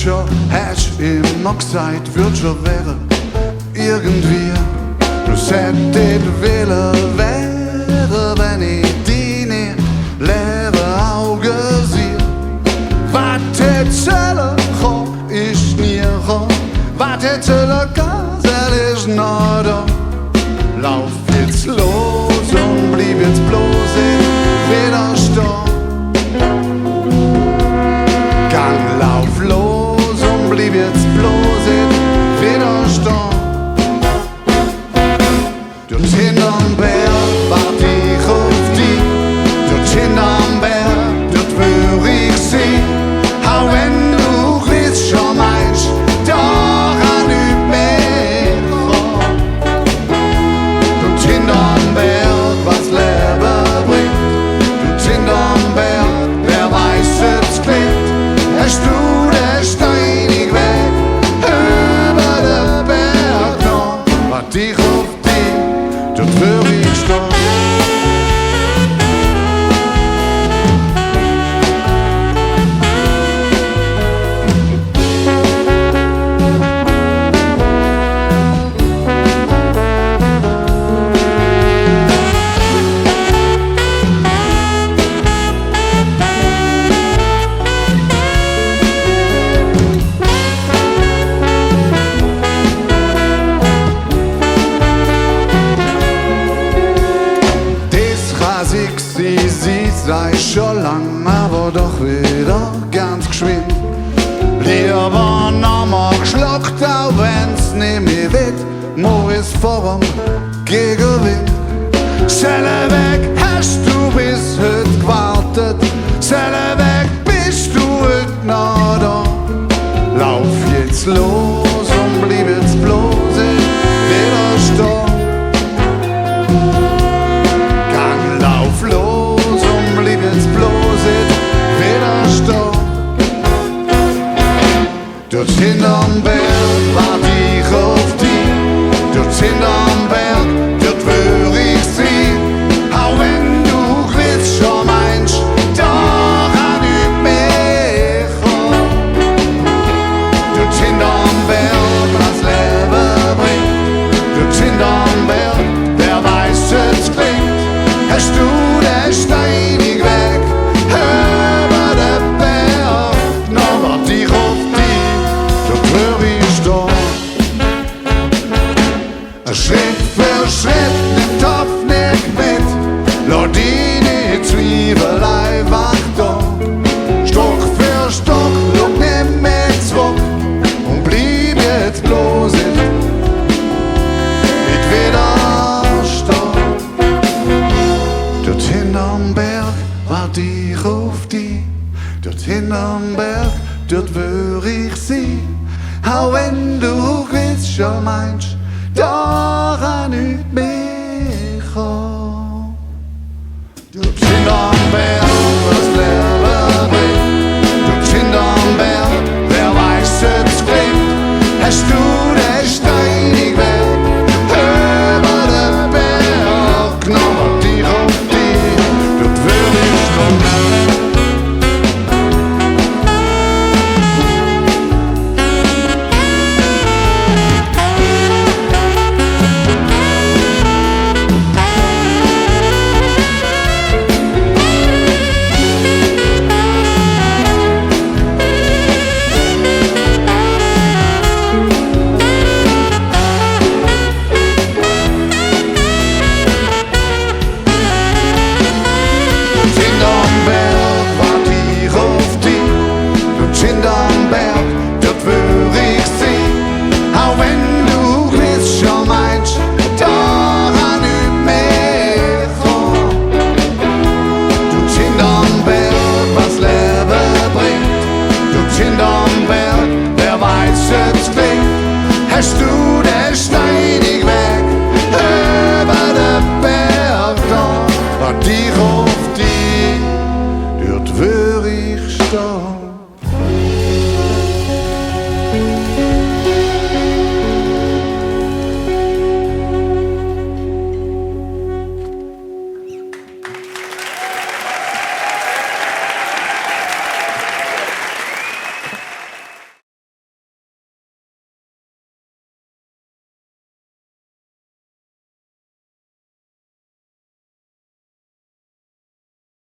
schon, hast immer gesagt, wird schon werden. Irgendwie, bloß hätte willen wäre, wenn ich deine leere Augen sehe. Was hätte sollen kommen, ist nie gekommen. Was hätte sollen gehen, ist noch da. Lauf jetzt los und blieb jetzt bloß in Widerstand. Gang, lauf los und blieb jetzt bloß in Widerstand. Dort hinterm Berg wart ich auf die. Dort hinterm Berg, dort wür ich sie. Auch wenn du willst schon meinst, doch an üb mehr. Dort hinterm Berg, was Leben bringt. Dort hinterm Berg, wer weiß, es klingt. Hast du den steinig Weg über den Berg noch, wart ich auf die, dort wür ich stehen. Sie sei schon lang, aber doch wieder ganz geschwind. Lieber nochmal geschluckt, auch wenn's nicht mehr wird. Mo ist vorm Gegenwind. Selle weg hast du bis heute gewartet. Selle weg bist du heute noch da. Lauf jetzt los und blieb jetzt bloß in Widerstand. Gang, lauf los und blieb jetzt bloß in Widerstand. Dort hinterm Berg wart ich auf die. Dort hinterm Berg, dort wür ich sie. Auch wenn du willst schon meinst, doch an üb mehr. Dort hinterm Berg, was Leben bringt. Dort hinterm Berg, wer weiß, es klingt. Hast du den steinig Weg über den Berg, noch wart ich auf die, dort wür ich stehen. Schritt für Schritt nimmt Hoffnung mit, Luddi die Zwiefelei wacht da. Stock für Stock, look nimm mich zurück und blieb jetzt bloß in mit Widerstand. Dort hinterm Berg wart ich auf die. Dort hinterm Berg, dort wür ich sie. Auch wenn du willst schon meinst, doch an üb mehr. Dort hinterm Berg, was Leben bringt. Dort hinterm Berg, wer weiß, es klingt. Hast du den steinig Weg über den Berg, noch wart ich auf die, dort wür ich stehen. Hinterm Berg, dort wür ich sie. Auch wenn du willst schon meinst, doch an üb mehr. Dort hinterm Berg, was Leben bringt. Dort hinterm Berg, wer weiß, es klingt. Hast du den steinig Weg über den Berg da, wart ich auf die, dort wür ich stehen.